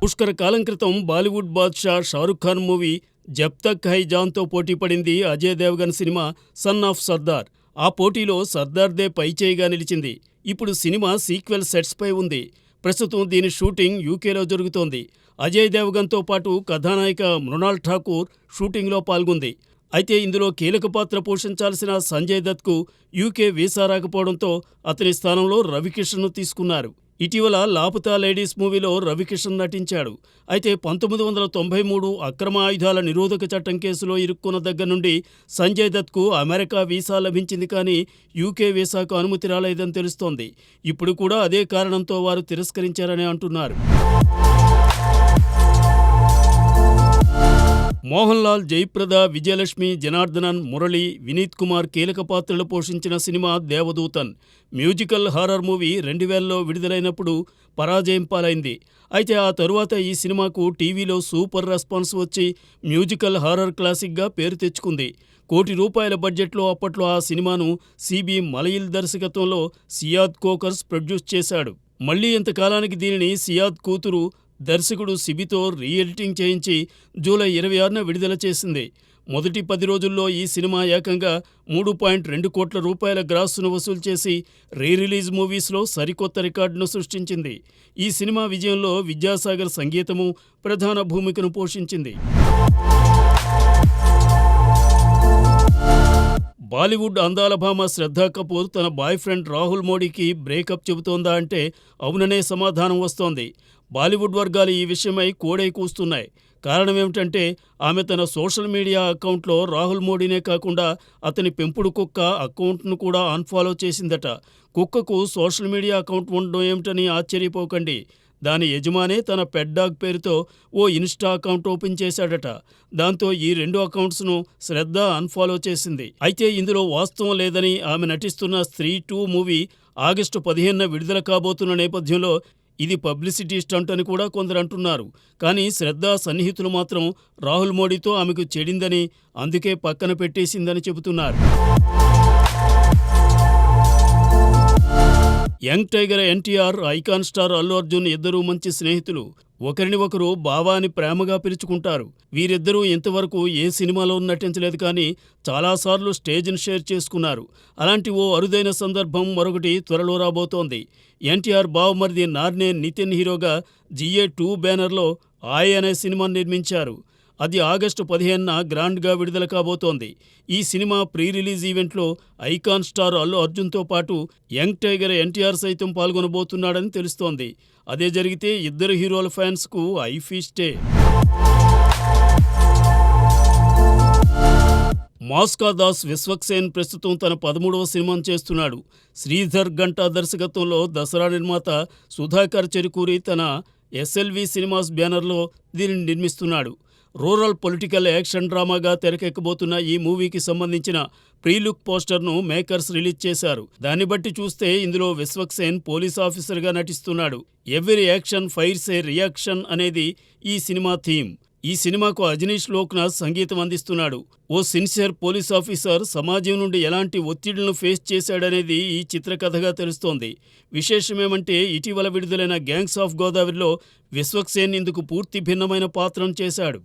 పుష్కర కాలం క్రితం బాలీవుడ్ బాద్షా షారుఖ్ ఖాన్ మూవీ జబ్ తక్ హై జాన్తో పోటీ పడింది అజయ్ దేవగన్ సినిమా సన్ ఆఫ్ సర్దార్. ఆ పోటీలో సర్దార్దే పైచేయిగా నిలిచింది. ఇప్పుడు సినిమా సీక్వెల్ సెట్స్పై ఉంది. ప్రస్తుతం దీని షూటింగ్ యూకేలో జరుగుతోంది. అజయ్ దేవగన్తో పాటు కథానాయిక మృణాల్ ఠాకూర్ షూటింగ్లో పాల్గొంది. అయితే ఇందులో కీలక పాత్ర పోషించాల్సిన సంజయ్ దత్కు యూకే వీసా రాకపోవడంతో అతని స్థానంలో రవికిషన్ను తీసుకున్నారు. ఇటీవల లాపతా లేడీస్ మూవీలో రవికిషన్ నటించాడు. అయితే 1993 అక్రమ ఆయుధాల నిరోధక చట్టం కేసులో ఇరుక్కున్న దగ్గర నుండి సంజయ్ దత్కు అమెరికా వీసా లభించింది, కానీ యూకే వీసాకు అనుమతి రాలేదని తెలుస్తోంది. ఇప్పుడు కూడా అదే కారణంతో వారు తిరస్కరించారని అంటున్నారు. మోహన్ లాల్, జయప్రద, విజయలక్ష్మి, జనార్దనన్, మురళి, వినీత్ కుమార్ కీలక పాత్రలు పోషించిన సినిమా దేవదూతన్. మ్యూజికల్ హారర్ మూవీ 2000లో విడుదలైనప్పుడు పరాజయం పాలైంది. అయితే ఆ తరువాత ఈ సినిమాకు టీవీలో సూపర్ రెస్పాన్స్ వచ్చి మ్యూజికల్ హారర్ క్లాసిక్గా పేరు తెచ్చుకుంది. ₹1 కోటి బడ్జెట్లో అప్పట్లో ఆ సినిమాను సిబి మలయిల్ దర్శకత్వంలో సియాద్ కోకర్స్ ప్రొడ్యూస్ చేశాడు. మళ్లీ ఇంతకాలానికి దీనిని సియాద్ కూతురు దర్శకుడు సిబితో రీ-ఎడిటింగ్ చేయించి జూలై 26న విడుదల చేసింది. మొదటి 10 రోజుల్లో ఈ సినిమా ఏకంగా ₹3.2 కోట్ల గ్రాస్ను వసూలు చేసి రీ-రిలీజ్ మూవీస్లో సరికొత్త రికార్డును సృష్టించింది. ఈ సినిమా విజయంలో విద్యాసాగర్ సంగీతము ప్రధాన భూమికను పోషించింది. బాలీవుడ్ అందాల భామ శ్రద్ధా కపూర్ తన బాయ్ ఫ్రెండ్ రాహుల్ మోడీకి బ్రేకప్ చెబుతోందా అంటే అవుననే సమాధానం వస్తోంది. బాలీవుడ్ వర్గాలు ఈ విషయమై కోడై కూస్తున్నాయి. కారణమేమిటంటే ఆమె తన సోషల్ మీడియా అకౌంట్లో రాహుల్ మోడీనే కాకుండా అతని పెంపుడు కుక్క అకౌంట్ను కూడా అన్ఫాలో చేసిందట. కుక్కకు సోషల్ మీడియా అకౌంట్ ఉండడం ఏమిటని ఆశ్చర్యపోకండి. దాని యజమానే తన పెట్ డాగ్ పేరుతో ఓ ఇన్స్టా అకౌంట్ ఓపెన్ చేశాడట. దాంతో ఈ 2 అకౌంట్స్ను శ్రద్ధ అన్ఫాలో చేసింది. అయితే ఇందులో వాస్తవం లేదని ఆమె నటిస్తున్న స్త్రీ 2 మూవీ ఆగస్టు 15న విడుదల కాబోతున్న నేపథ్యంలో ఇది పబ్లిసిటీ స్టంట్ అని కూడా కొందరు అంటున్నారు. కానీ శ్రద్ధ సన్నిహితులు మాత్రం రాహుల్ మోడీతో ఆమెకు చెడిందని, అందుకే పక్కన పెట్టేసిందని చెబుతున్నారు. Young tiger NTR, icon star Allu Arjun ఇద్దరూ మంచి స్నేహితులు. ఒకరిని ఒకరు బావా అని ప్రేమగా పిలుచుకుంటారు. వీరిద్దరూ ఇంతవరకు ఏ సినిమాలో నటించలేదు, కానీ చాలాసార్లు స్టేజ్ను షేర్ చేసుకున్నారు. అలాంటి ఓ అరుదైన సందర్భం మరొకటి త్వరలో రాబోతోంది. ఎన్టీఆర్ బావమరిది నార్నే నితిన్ హీరోగా GA2 బ్యానర్లో ఆయ్ అనే సినిమాను నిర్మించారు. అది ఆగస్టు 15న గ్రాండ్గా విడుదల కాబోతోంది. ఈ సినిమా ప్రీ రిలీజ్ ఈవెంట్లో ఐకాన్ స్టార్ అల్లు అర్జున్తో పాటు యంగ్ టైగర్ ఎన్టీఆర్ సైతం పాల్గొనబోతున్నాడని తెలుస్తోంది. అదే జరిగితే ఇద్దరు హీరోల ఫ్యాన్స్కు ఐఫీస్టే. మాస్కా దాస్ విశ్వక్సేన్ ప్రస్తుతం తన 13వ సినిమాను చేస్తున్నాడు. శ్రీధర్ గంటా దర్శకత్వంలో దసరా నిర్మాత సుధాకర్ చెరుకూరి తన SLV సినిమాస్ బ్యానర్లో దీనిని నిర్మిస్తున్నాడు. రూరల్ పొలిటికల్ యాక్షన్ డ్రామాగా తెరకెక్కబోతున్న ఈ మూవీకి సంబంధించిన ప్రీలుక్ పోస్టర్ను మేకర్స్ రిలీజ్ చేశారు. దాన్ని బట్టి చూస్తే ఇందులో విశ్వక్సేన్ పోలీస్ ఆఫీసర్గా నటిస్తున్నాడు. ఎవ్రీ యాక్షన్ ఫైర్స్ ఏ రియాక్షన్ అనేది ఈ సినిమా థీమ్. ఈ సినిమాకు అజనీష్ లోక్నాథ్ సంగీతం అందిస్తున్నాడు. ఓ సిన్సియర్ పోలీస్ ఆఫీసర్ సమాజం నుండి ఎలాంటి ఒత్తిళ్లను ఫేస్ చేశాడనేది ఈ చిత్రకథగా తెలుస్తోంది. విశేషమేమంటే ఇటీవల విడుదలైన గ్యాంగ్స్ ఆఫ్ గోదావరిలో విశ్వక్సేన్ ఇందుకు పూర్తి భిన్నమైన పాత్రను చేశాడు.